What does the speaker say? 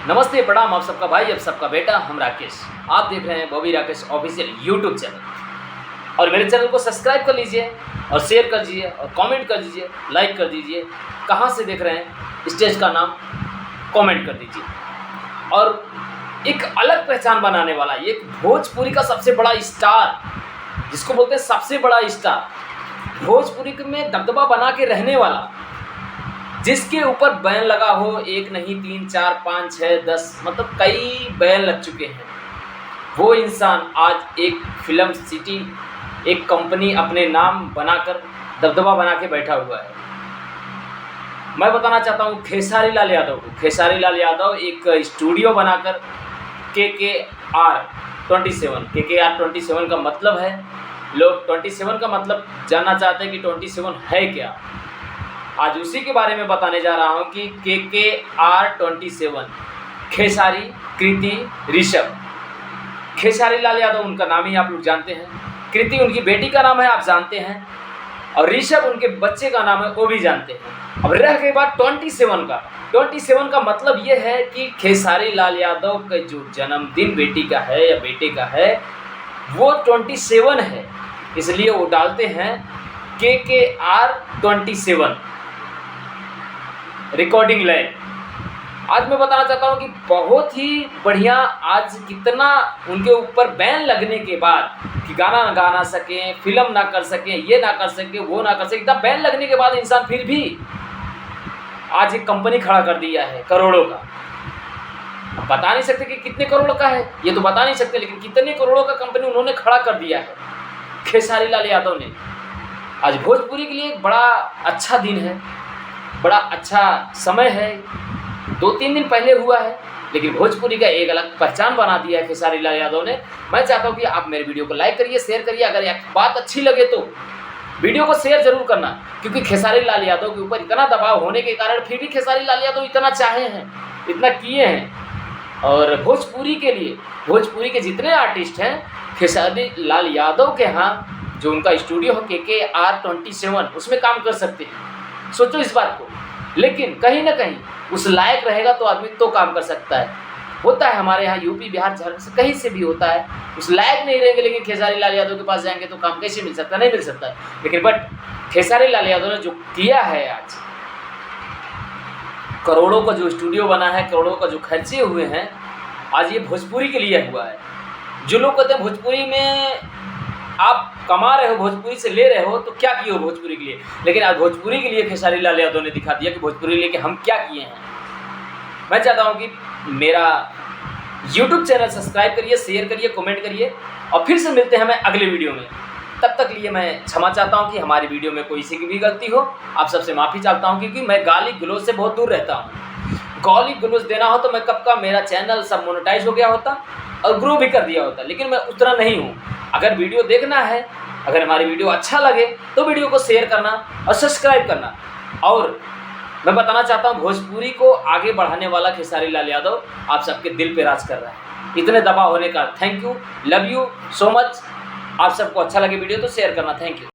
नमस्ते प्रणाम, आप सबका भाई, अब सबका बेटा, हम राकेश। आप देख रहे हैं Bobby Rakesh official YouTube channel. और मेरे चैनल को सब्सक्राइब कर लीजिए और शेयर कर दीजिए और कमेंट कर दीजिए, लाइक कर दीजिए। कहाँ से देख रहे हैं स्टेज का नाम कमेंट कर दीजिए। और एक अलग पहचान बनाने वाला, एक भोजपुरी का सबसे बड़ा स्टार, जिसको बोलते हैं सबसे बड़ा स्टार, भोजपुरी में दबदबा बना के रहने वाला, जिसके ऊपर बैन लगा हो, एक नहीं 3 4 5 6 10 मतलब कई बैन लग चुके हैं। वो इंसान आज एक फिल्म सिटी, एक कंपनी अपने नाम बनाकर दबदबा बना के बैठा हुआ है। मैं बताना चाहता हूँ खेसारी लाल यादव को। खेसारी लाल यादव एक स्टूडियो बनाकर KKR 27, KKR 27 का मतलब है, लोग 27 का मतलब जानना चाहते हैं कि 27 है क्या। आज उसी के बारे में बताने जा रहा हूँ कि KKR 27, खेसारी, कृति, ऋषभ। खेसारी लाल यादव उनका नाम ही आप लोग जानते हैं, कृति उनकी बेटी का नाम है, आप जानते हैं, और ऋषभ उनके बच्चे का नाम है, वो भी जानते हैं। अब रह गई बात 27 का मतलब ये है कि खेसारी लाल यादव का जो जन्मदिन बेटी का है या बेटे का है वो 27 है, इसलिए वो डालते हैं KKR 27 रिकॉर्डिंग लाइन। आज मैं बताना चाहता हूँ कि बहुत ही बढ़िया, आज कितना उनके ऊपर बैन लगने के बाद कि गाना ना गा सकें, फिल्म ना कर सकें, ये ना कर सकें, वो ना कर सकें, इतना बैन लगने के बाद इंसान फिर भी आज एक कंपनी खड़ा कर दिया है करोड़ों का। अब बता नहीं सकते कि कितने करोड़ का है, ये तो बता नहीं सकते, लेकिन कितने करोड़ों का कंपनी उन्होंने खड़ा कर दिया है खेसारी लाल यादव ने। आज भोजपुरी के लिए एक बड़ा अच्छा दिन है, बड़ा अच्छा समय है। 2-3 दिन पहले हुआ है, लेकिन भोजपुरी का एक अलग पहचान बना दिया है खेसारी लाल यादव ने। मैं चाहता हूँ कि आप मेरे वीडियो को लाइक करिए, शेयर करिए। अगर एक बात अच्छी लगे तो वीडियो को शेयर जरूर करना, क्योंकि खेसारी लाल यादव के ऊपर इतना दबाव होने के कारण फिर भी खेसारी लाल यादव इतना चाहे हैं, इतना किए हैं। और भोजपुरी के लिए, भोजपुरी के जितने आर्टिस्ट हैं, खेसारी लाल यादव के यहाँ जो उनका स्टूडियो है KKR 27, उसमें काम कर सकते हैं। सोचो इस बात को। लेकिन कहीं ना कहीं उस लायक रहेगा तो आदमी तो काम कर सकता है। होता है हमारे यहाँ यूपी, बिहार, झारखंड से कहीं से भी होता है। उस लायक नहीं रहेंगे, लेकिन खेसारी लाल यादव के पास जाएंगे तो काम कैसे मिल सकता है? नहीं मिल सकता है। लेकिन बट खेसारी लाल यादव ने जो किया है, आज करोड़ों का जो स्टूडियो बना है, करोड़ों का जो खर्चे हुए हैं, आज ये भोजपुरी के लिए हुआ है। जो लोग कहते हैं भोजपुरी में आप कमा रहे हो, भोजपुरी से ले रहे हो, तो क्या किए हो भोजपुरी के लिए? लेकिन आज भोजपुरी के लिए खेसारी लाल यादव ने दिखा दिया कि भोजपुरी लेके हम क्या किए हैं। मैं चाहता हूं कि मेरा YouTube चैनल सब्सक्राइब करिए, शेयर करिए, कमेंट करिए, और फिर से मिलते हैं मैं अगले वीडियो में। तब तक लिए मैं क्षमा चाहता हूं कि हमारी वीडियो में कोई सी भी गलती हो, आप सबसे माफ़ी चाहता हूं, क्योंकि मैं गाली गलौज से बहुत दूर रहता हूं। गाली गलौज देना हो तो मैं कब का मेरा चैनल सब मोनेटाइज हो गया होता और ग्रो भी कर दिया होता, लेकिन मैं उतना नहीं हूँ। अगर वीडियो देखना है, अगर हमारी वीडियो अच्छा लगे तो वीडियो को शेयर करना और सब्सक्राइब करना। और मैं बताना चाहता हूँ भोजपुरी को आगे बढ़ाने वाला खेसारी लाल यादव आप सबके दिल पे राज कर रहा है। इतने दबाव होने का thank you, love you so much. आप सबको अच्छा लगे वीडियो तो शेयर करना, थैंक यू।